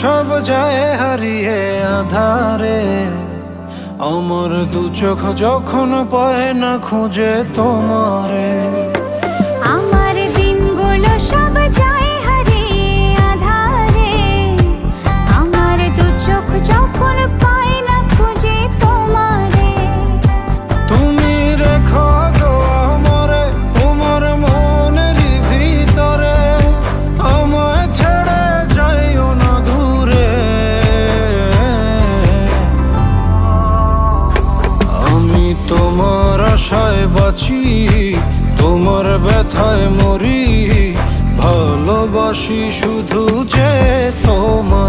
সব যায় হারিয়ে আধারে, আমার দু চোখ যখন পায় না খুঁজে তোমারে। আমার দিনগুলো সব যায় হারিয়ে আঁধারে, আমার দু চোখ যখন পায় না খুঁজে তোমারে। তুমি রেখো গো আমারে তোমার মনের ভিতরে, আমায় ছেড়ে যাইও না দূরে। আমি তোমার আশায় বাঁচি, তোমার ব্যথায় মরি, ভালোবাসি শুধু যে তোমার।